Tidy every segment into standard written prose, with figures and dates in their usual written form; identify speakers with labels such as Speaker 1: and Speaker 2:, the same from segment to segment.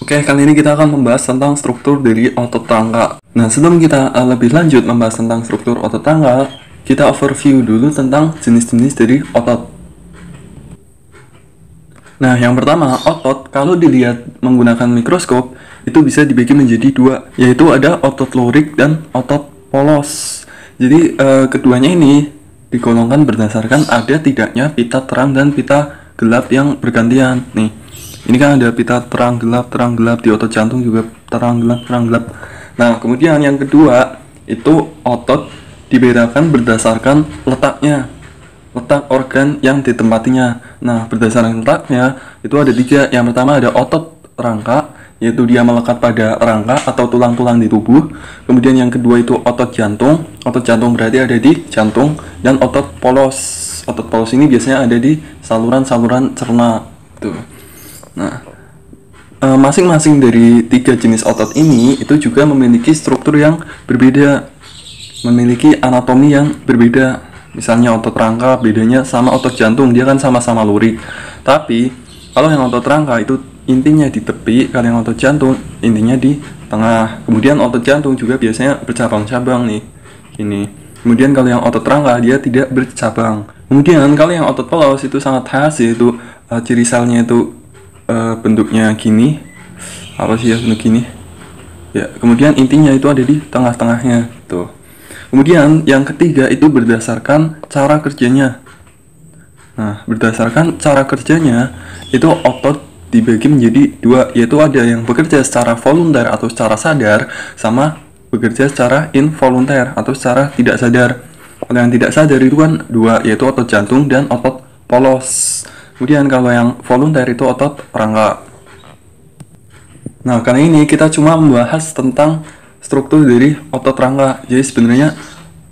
Speaker 1: Oke, kali ini kita akan membahas tentang struktur dari otot rangka. Nah, sebelum kita lebih lanjut membahas tentang struktur otot rangka, kita overview dulu tentang jenis-jenis dari otot. Nah, yang pertama, otot kalau dilihat menggunakan mikroskop itu bisa dibagi menjadi dua, yaitu ada otot lurik dan otot polos. Jadi keduanya ini digolongkan berdasarkan ada tidaknya pita terang dan pita gelap yang bergantian. Nih, ini kan ada pita terang gelap di otot jantung juga terang gelap. Nah, kemudian yang kedua itu otot dibedakan berdasarkan letaknya, letak organ yang ditempatinya. Nah, berdasarkan letaknya itu ada tiga. Yang pertama ada otot rangka, yaitu dia melekat pada rangka atau tulang-tulang di tubuh. Kemudian yang kedua itu otot jantung. Otot jantung berarti ada di jantung. Dan otot polos. Otot polos ini biasanya ada di saluran-saluran cerna. Tuh. Nah, masing-masing dari tiga jenis otot ini itu juga memiliki struktur yang berbeda, memiliki anatomi yang berbeda. Misalnya otot rangka bedanya sama otot jantung, dia kan sama-sama lurik. Tapi kalau yang otot rangka itu intinya di tepi, kalau yang otot jantung intinya di tengah. Kemudian otot jantung juga biasanya bercabang-cabang nih, gini. Kemudian kalau yang otot rangka dia tidak bercabang. Kemudian kalau yang otot polos itu sangat khas, yaitu ciri selnya itu bentuknya gini, apa sih ya, bentuk gini ya. Kemudian intinya itu ada di tengah-tengahnya tuh. Kemudian yang ketiga itu berdasarkan cara kerjanya. Nah, berdasarkan cara kerjanya itu otot dibagi menjadi dua, yaitu ada yang bekerja secara volunter atau secara sadar, sama bekerja secara involunter atau secara tidak sadar. Kalau yang tidak sadar itu kan dua, yaitu otot jantung dan otot polos. Kemudian kalau yang volunter itu otot rangka. Nah, kali ini kita cuma membahas tentang struktur dari otot rangka. Jadi sebenarnya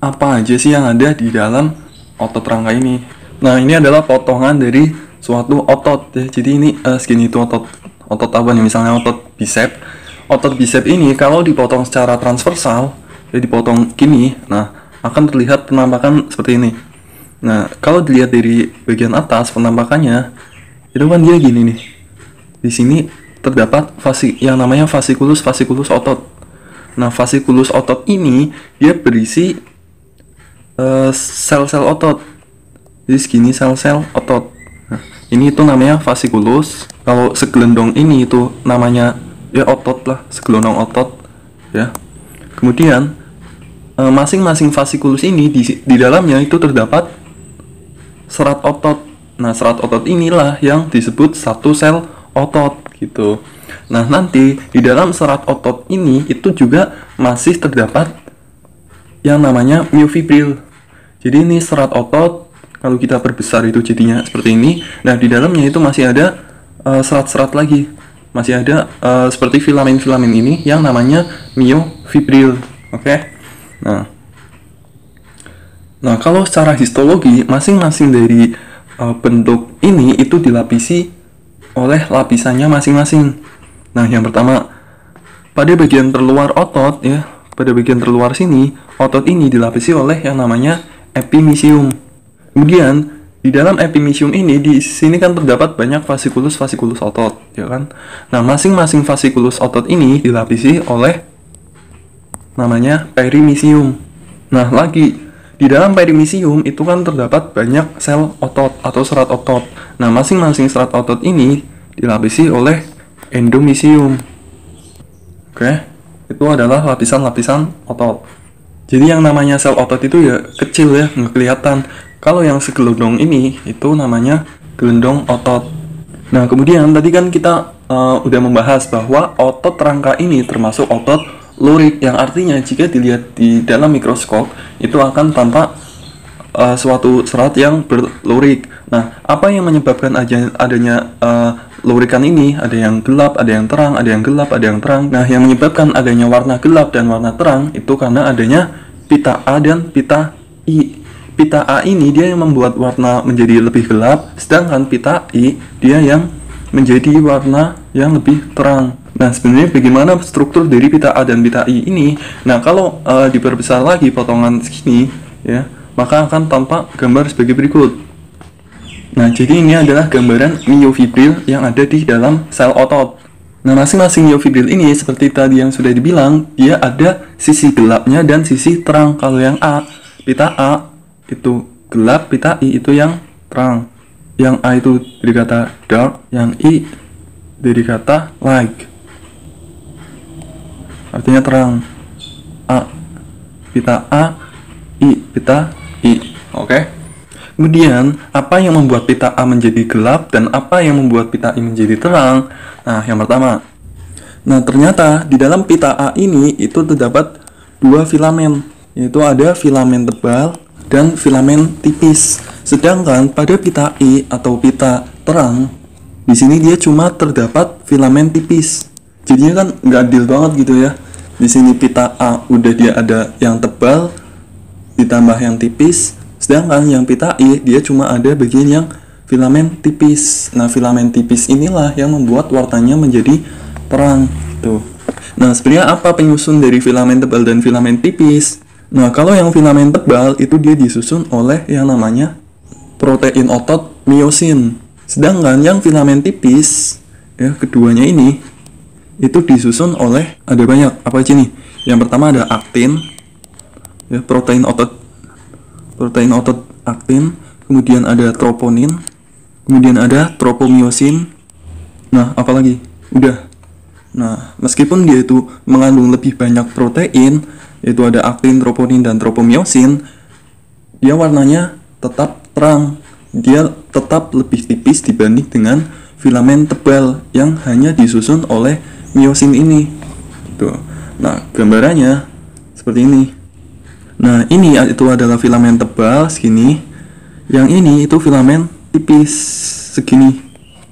Speaker 1: apa aja sih yang ada di dalam otot rangka ini? Nah, ini adalah potongan dari suatu otot ya. Jadi ini segini itu otot apa nih? Misalnya otot bicep. Otot bicep ini kalau dipotong secara transversal, ya dipotong gini, nah akan terlihat penampakan seperti ini. Nah, kalau dilihat dari bagian atas penampakannya, itu kan dia gini nih. Di sini terdapat yang namanya vasikulus otot. Nah, vasikulus otot ini dia berisi sel-sel otot. Jadi segini sel-sel otot. Nah, ini itu namanya vasikulus. Kalau segelendong ini itu namanya ya otot lah, segelendong otot ya. Kemudian masing-masing vasikulus ini di dalamnya itu terdapat serat otot. Nah, serat otot inilah yang disebut satu sel otot gitu. Nah, nanti di dalam serat otot ini itu juga masih terdapat yang namanya myofibril. Jadi ini serat otot, kalau kita perbesar itu jadinya seperti ini. Nah, di dalamnya itu masih ada serat-serat lagi. Masih ada seperti filamen-filamen ini yang namanya myofibril. Oke? Nah, kalau secara histologi masing-masing dari bentuk ini itu dilapisi oleh lapisannya masing-masing. Nah, yang pertama pada bagian terluar otot ya, pada bagian terluar sini otot ini dilapisi oleh yang namanya epimysium. Kemudian di dalam epimysium ini di sini kan terdapat banyak vasikulus otot, ya kan? Nah, masing-masing vasikulus otot ini dilapisi oleh namanya perimysium. Nah, lagi di dalam perimysium itu kan terdapat banyak sel otot atau serat otot. Nah, masing-masing serat otot ini dilapisi oleh endomysium. Oke, itu adalah lapisan-lapisan otot. Jadi yang namanya sel otot itu ya kecil ya, nggak kelihatan. Kalau yang segelendong ini itu namanya gelendong otot. Nah, kemudian tadi kan kita udah membahas bahwa otot rangka ini termasuk otot lurik, yang artinya jika dilihat di dalam mikroskop itu akan tampak suatu serat yang berlurik. Nah, apa yang menyebabkan adanya lurikan ini? Ada yang gelap, ada yang terang, ada yang gelap, ada yang terang. Nah, yang menyebabkan adanya warna gelap dan warna terang itu karena adanya pita A dan pita I. Pita A ini dia yang membuat warna menjadi lebih gelap, sedangkan pita I dia yang menjadi warna yang lebih terang. Nah, sebenarnya bagaimana struktur dari pita A dan pita I ini? Nah, kalau diperbesar lagi potongan segini ya, maka akan tampak gambar sebagai berikut. Nah, jadi ini adalah gambaran myofibril yang ada di dalam sel otot. Nah, masing-masing iovidril ini seperti tadi yang sudah dibilang, dia ada sisi gelapnya dan sisi terang. Kalau yang A, pita A itu gelap, pita I itu yang terang. Yang A itu dari kata dark, yang I dari kata light. Artinya terang. A, pita A, I, pita I. Oke. Kemudian, apa yang membuat pita A menjadi gelap dan apa yang membuat pita I menjadi terang? Nah, yang pertama. Nah, ternyata di dalam pita A ini itu terdapat dua filamen, yaitu ada filamen tebal dan filamen tipis. Sedangkan pada pita I atau pita terang, di sini dia cuma terdapat filamen tipis. Jadinya kan nggak adil banget gitu ya. Di sini pita A udah dia ada yang tebal ditambah yang tipis. Sedangkan yang pita I dia cuma ada bagian yang filamen tipis. Nah, filamen tipis inilah yang membuat warnanya menjadi terang tuh. Nah, sebenarnya apa penyusun dari filamen tebal dan filamen tipis? Nah, kalau yang filamen tebal itu dia disusun oleh yang namanya protein otot miosin. Sedangkan yang filamen tipis ya keduanya ini itu disusun oleh ada banyak apa aja nih? Yang pertama ada aktin ya, protein otot aktin, kemudian ada troponin, kemudian ada tropomiosin. Nah, apalagi? Udah. Nah, meskipun dia itu mengandung lebih banyak protein, yaitu ada aktin, troponin, dan tropomiosin, dia warnanya tetap terang. Dia tetap lebih tipis dibanding dengan filamen tebal yang hanya disusun oleh miosin ini. Tuh. Nah, gambarannya seperti ini. Nah, ini itu adalah filamen tebal segini. Yang ini itu filamen tipis segini.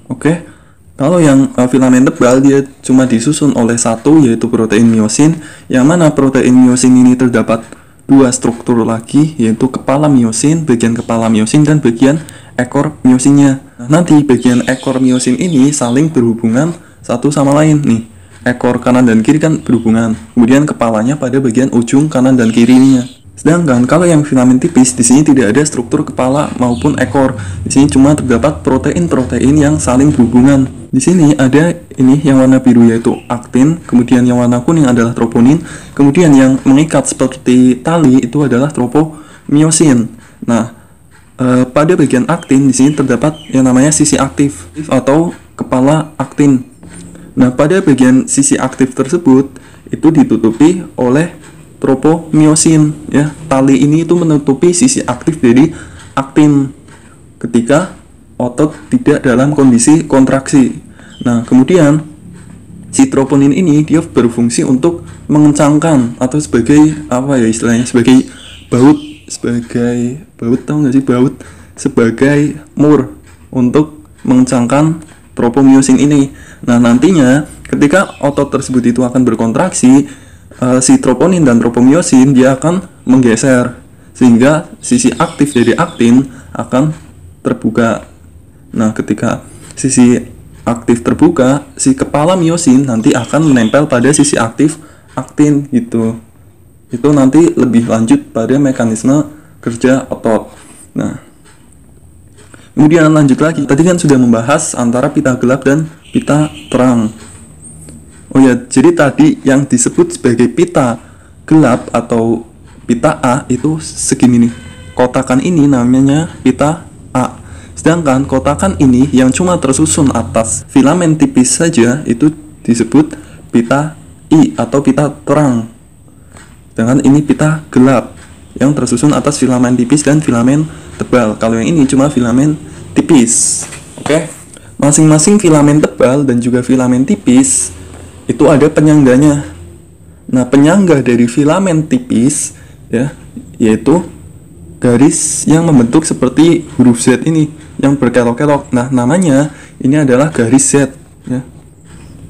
Speaker 1: Oke. Kalau yang filamen tebal dia cuma disusun oleh satu yaitu protein miosin, yang mana protein miosin ini terdapat dua struktur lagi yaitu kepala miosin, bagian kepala miosin dan bagian ekor miosinnya. Nah, nanti bagian ekor miosin ini saling berhubungan satu sama lain nih. Ekor kanan dan kiri kan berhubungan. Kemudian kepalanya pada bagian ujung kanan dan kirinya. Sedangkan kalau yang filamen tipis di sini tidak ada struktur kepala maupun ekor. Di sini cuma terdapat protein-protein yang saling berhubungan. Di sini ada ini yang warna biru yaitu aktin, kemudian yang warna kuning adalah troponin, kemudian yang mengikat seperti tali itu adalah tropomiosin. Nah, pada bagian aktin di sini terdapat yang namanya sisi aktif atau kepala aktin. Nah, pada bagian sisi aktif tersebut itu ditutupi oleh tropomiosin ya. Tali ini itu menutupi sisi aktif dari aktin ketika otot tidak dalam kondisi kontraksi. Nah, kemudian si troponin ini dia berfungsi untuk mengencangkan atau sebagai apa ya istilahnya, sebagai baut tahu nggak sih, baut sebagai mur untuk mengencangkan tropomiosin ini. Nah, nantinya ketika otot tersebut itu akan berkontraksi, si troponin dan tropomiosin dia akan menggeser sehingga sisi aktif dari aktin akan terbuka. Nah, ketika sisi aktif terbuka, si kepala miosin nanti akan menempel pada sisi aktif aktin gitu. Itu nanti lebih lanjut pada mekanisme kerja otot. Nah, kemudian lanjut lagi. Tadi kan sudah membahas antara pita gelap dan pita terang. Oh ya, jadi tadi yang disebut sebagai pita gelap atau pita A itu segini nih. Kotakan ini namanya pita A. Sedangkan kotakan ini yang cuma tersusun atas filamen tipis saja itu disebut pita I atau pita terang. Sedangkan ini pita gelap yang tersusun atas filamen tipis dan filamen tebal. Kalau yang ini cuma filamen tipis. Oke. Masing-masing filamen tebal dan juga filamen tipis itu ada penyangganya. Nah, penyangga dari filamen tipis ya, yaitu garis yang membentuk seperti huruf Z ini yang berkelok-kelok. Nah, namanya ini adalah garis Z ya.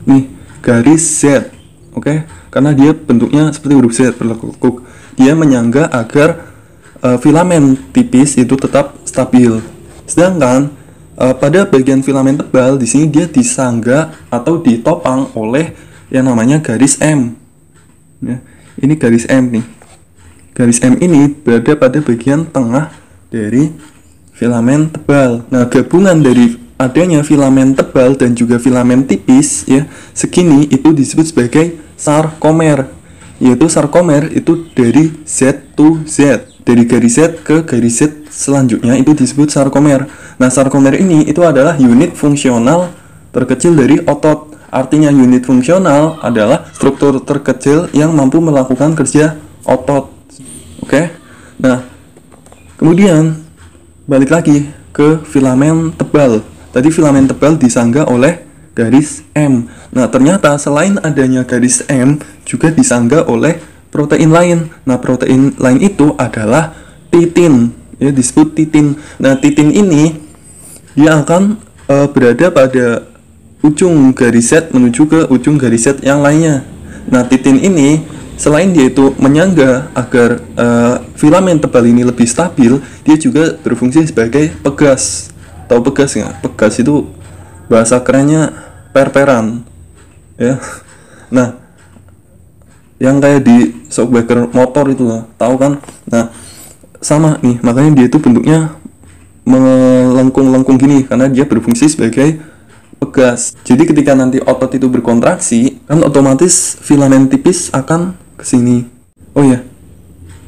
Speaker 1: Nih, garis Z. Oke, karena dia bentuknya seperti huruf Z berlekuk. Dia menyangga agar filamen tipis itu tetap stabil. Sedangkan pada bagian filamen tebal di sini dia disangga atau ditopang oleh yang namanya garis M. Ya, ini garis M nih. Garis M ini berada pada bagian tengah dari filamen tebal. Nah, gabungan dari adanya filamen tebal dan juga filamen tipis ya, segini itu disebut sebagai sarkomer. Yaitu sarkomer itu dari Z to Z, dari garis Z ke garis Z selanjutnya itu disebut sarkomer. Nah, sarkomer ini itu adalah unit fungsional terkecil dari otot. Artinya unit fungsional adalah struktur terkecil yang mampu melakukan kerja otot. Oke. Nah, kemudian balik lagi ke filamen tebal. Tadi filamen tebal disangga oleh garis M. Nah, ternyata selain adanya garis M juga disangga oleh protein lain. Nah, protein lain itu adalah titin, ya, disebut titin. Nah, titin ini dia akan berada pada ujung garis Z menuju ke ujung garis Z yang lainnya. Nah, titin ini selain dia itu menyangga agar filamen tebal ini lebih stabil, dia juga berfungsi sebagai pegas. Tahu pegas nggak? Pegas itu bahasa kerennya per-peran, ya. Nah, yang kayak di shockbreaker motor itu loh, tahu kan? Nah, sama nih, makanya dia itu bentuknya melengkung-lengkung gini karena dia berfungsi sebagai pegas. Jadi ketika nanti otot itu berkontraksi, kan otomatis filamen tipis akan ke sini. Oh ya,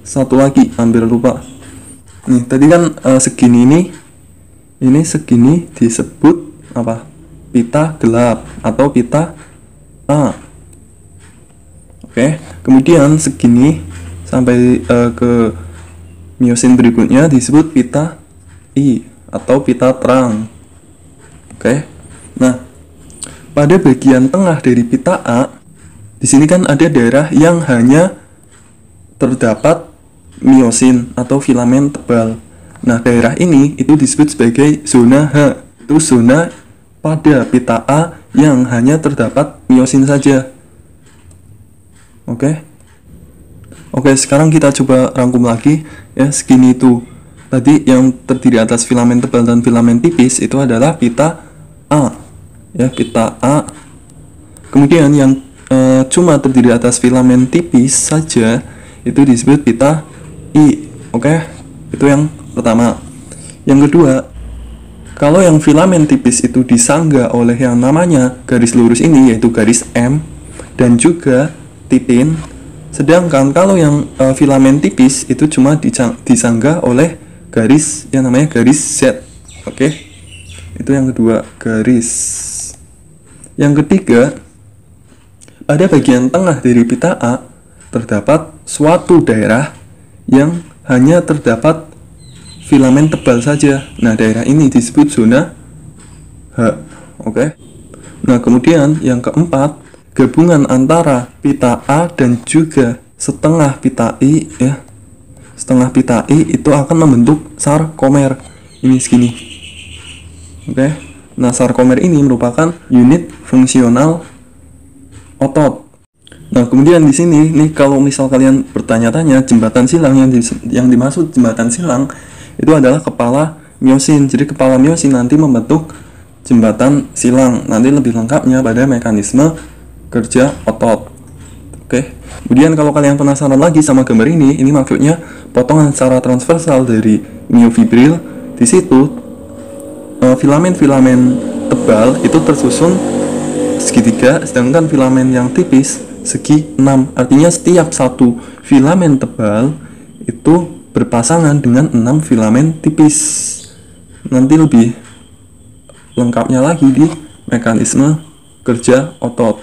Speaker 1: satu lagi hampir lupa. Nih, tadi kan segini ini segini disebut apa? Pita gelap atau pita A. Oke, kemudian segini sampai ke miosin berikutnya disebut pita I atau pita terang. Oke. Nah, pada bagian tengah dari pita A, di sini kan ada daerah yang hanya terdapat miosin atau filamen tebal. Nah, daerah ini itu disebut sebagai zona H. Itu zona pada pita A yang hanya terdapat miosin saja. Oke. Oke, sekarang kita coba rangkum lagi ya, segini itu. Tadi yang terdiri atas filamen tebal dan filamen tipis itu adalah pita A. Ya, pita A. Kemudian yang cuma terdiri atas filamen tipis saja itu disebut pita I. Oke. Itu yang pertama. Yang kedua, kalau yang filamen tipis itu disangga oleh yang namanya garis lurus ini, yaitu garis M dan juga titin. Sedangkan kalau yang filamen tipis itu cuma disangga oleh garis yang namanya garis Z. Oke. Itu yang kedua, garis. Yang ketiga, pada bagian tengah dari pita A terdapat suatu daerah yang hanya terdapat filamen tebal saja. Nah, daerah ini disebut zona H. Oke. Nah, kemudian yang keempat, gabungan antara pita A dan juga setengah pita I ya. Setengah pita I itu akan membentuk sarkomer. Ini segini. Oke. Nah, sarkomer ini merupakan unit fungsional otot. Nah, kemudian di sini nih, kalau misal kalian bertanya-tanya, jembatan silang yang dimaksud jembatan silang itu adalah kepala miosin. Jadi kepala miosin nanti membentuk jembatan silang. Nanti lebih lengkapnya pada mekanisme kerja otot. Oke. Kemudian kalau kalian penasaran lagi sama gambar ini maksudnya potongan secara transversal dari miofibril. Di situ filamen-filamen tebal itu tersusun segitiga, sedangkan filamen yang tipis segi 6. Artinya setiap satu filamen tebal itu berpasangan dengan 6 filamen tipis. Nanti lebih lengkapnya lagi di mekanisme kerja otot.